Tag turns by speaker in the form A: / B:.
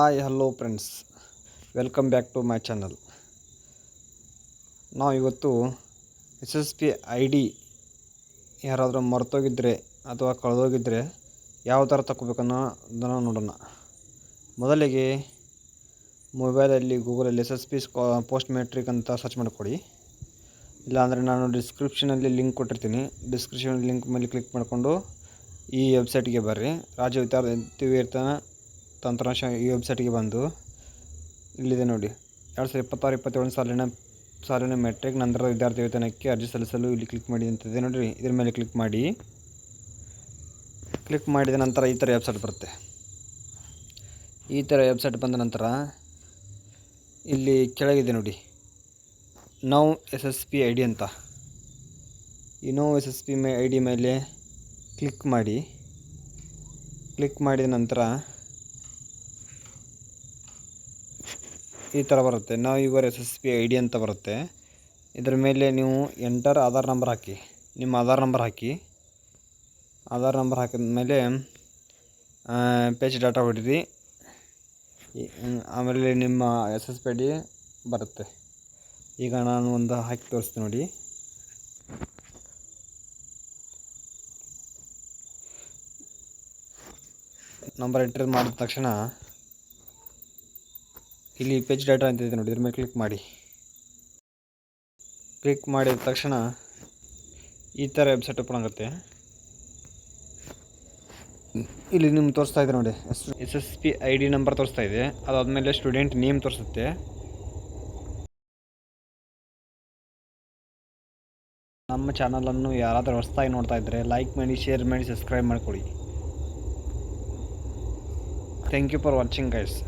A: Hi hello friends, welcome back to my channel. ನಾವು ಇವತ್ತು SSP ID ಯಾರಾದರೂ ಮರ್ತೋಗಿದ್ದರೆ ಅಥವಾ ಕಳೆದೋಗಿದ್ದರೆ ಯಾವ ಥರ ತಗೋಬೇಕನ್ನೋದನ್ನು ನೋಡೋಣ. ಮೊದಲಿಗೆ ಮೊಬೈಲಲ್ಲಿ ಗೂಗಲಲ್ಲಿ SSP ಪೋಸ್ಟ್ ಮೆಟ್ರಿಕ್ ಅಂತ ಸರ್ಚ್ ಮಾಡಿಕೊಡಿ. ಇಲ್ಲಾಂದರೆ ನಾನು ಡಿಸ್ಕ್ರಿಪ್ಷನಲ್ಲಿ ಲಿಂಕ್ ಕೊಟ್ಟಿರ್ತೀನಿ. ಡಿಸ್ಕ್ರಿಪ್ಷನ್ ಲಿಂಕ್ ಮೇಲೆ ಕ್ಲಿಕ್ ಮಾಡಿಕೊಂಡು ಈ ವೆಬ್ಸೈಟ್ಗೆ ಬರ್ರಿ. ರಾಜ್ಯ ವಿದ್ಯಾರ್ಥಿ ತಂತ್ರಾಂಶ ಈ ವೆಬ್ಸೈಟ್ಗೆ ಬಂದು ಇಲ್ಲಿದೆ ನೋಡಿ, 2026-27 ಸಾಲಿನ ಮೆಟ್ರಿಕ್ ನಂತರದ ವಿದ್ಯಾರ್ಥಿ ವೇತನಕ್ಕೆ ಅರ್ಜಿ ಸಲ್ಲಿಸಲು ಇಲ್ಲಿ ಕ್ಲಿಕ್ ಮಾಡಿ ಅಂತಿದೆ ನೋಡಿರಿ. ಇದ್ರ ಮೇಲೆ ಕ್ಲಿಕ್ ಮಾಡಿದ ನಂತರ ಈ ಥರ ವೆಬ್ಸೈಟ್ ಬರುತ್ತೆ. ಈ ಥರ ವೆಬ್ಸೈಟ್ ಬಂದ ನಂತರ ಇಲ್ಲಿ ಕೆಳಗಿದೆ ನೋಡಿ, ನೌ SSP ID ಅಂತ. ಈ ನೌ SSP ID ಮೇಲೆ ಕ್ಲಿಕ್ ಮಾಡಿದ ನಂತರ ಈ ಥರ ಬರುತ್ತೆ. ನಾವು ಯುವರ್ SSP ID ಅಂತ ಬರುತ್ತೆ. ಇದರ ಮೇಲೆ ನೀವು ಎಂಟರ್ ಆಧಾರ್ ನಂಬರ್ ಹಾಕಿ, ನಿಮ್ಮ ಆಧಾರ್ ನಂಬರ್ ಹಾಕಿ. ಆಧಾರ್ ನಂಬರ್ ಹಾಕಿದ ಮೇಲೆ ಪೇಜ್ ಡಾಟಾ ಹೊಡೀರಿ. ಆಮೇಲೆ ನಿಮ್ಮ SSP ID ಬರುತ್ತೆ. ಈಗ ನಾನು ಒಂದು ಹಾಕಿ ತೋರಿಸ್ತೀನಿ ನೋಡಿ. ನಂಬರ್ ಎಂಟರ್ ಮಾಡಿದ ತಕ್ಷಣ ಇಲ್ಲಿ ಪೇಜ್ ಡಾಟಾ ಅಂತಿದೆ ನೋಡಿ, ಇದ್ರ ಮೇಲೆ ಕ್ಲಿಕ್ ಮಾಡಿದ ತಕ್ಷಣ ಈ ಥರ ವೆಬ್ಸೈಟ್ ಓಪನ್ ಆಗುತ್ತೆ. ಇಲ್ಲಿ ನಿಮ್ಗೆ ತೋರಿಸ್ತಾ ಇದೆ ನೋಡಿ, SSP ID ನಂಬರ್ ತೋರಿಸ್ತಾ ಇದೆ. ಅದಾದಮೇಲೆ ಸ್ಟೂಡೆಂಟ್ ನೇಮ್ ತೋರಿಸುತ್ತೆ. ನಮ್ಮ ಚಾನಲನ್ನು ಯಾರಾದರೂ ಹೊಸದಾಗಿ ನೋಡ್ತಾ ಇದ್ದರೆ ಲೈಕ್ ಮಾಡಿ, ಶೇರ್ ಮಾಡಿ, ಸಬ್ಸ್ಕ್ರೈಬ್ ಮಾಡಿಕೊಡಿ. Thank you for watching guys.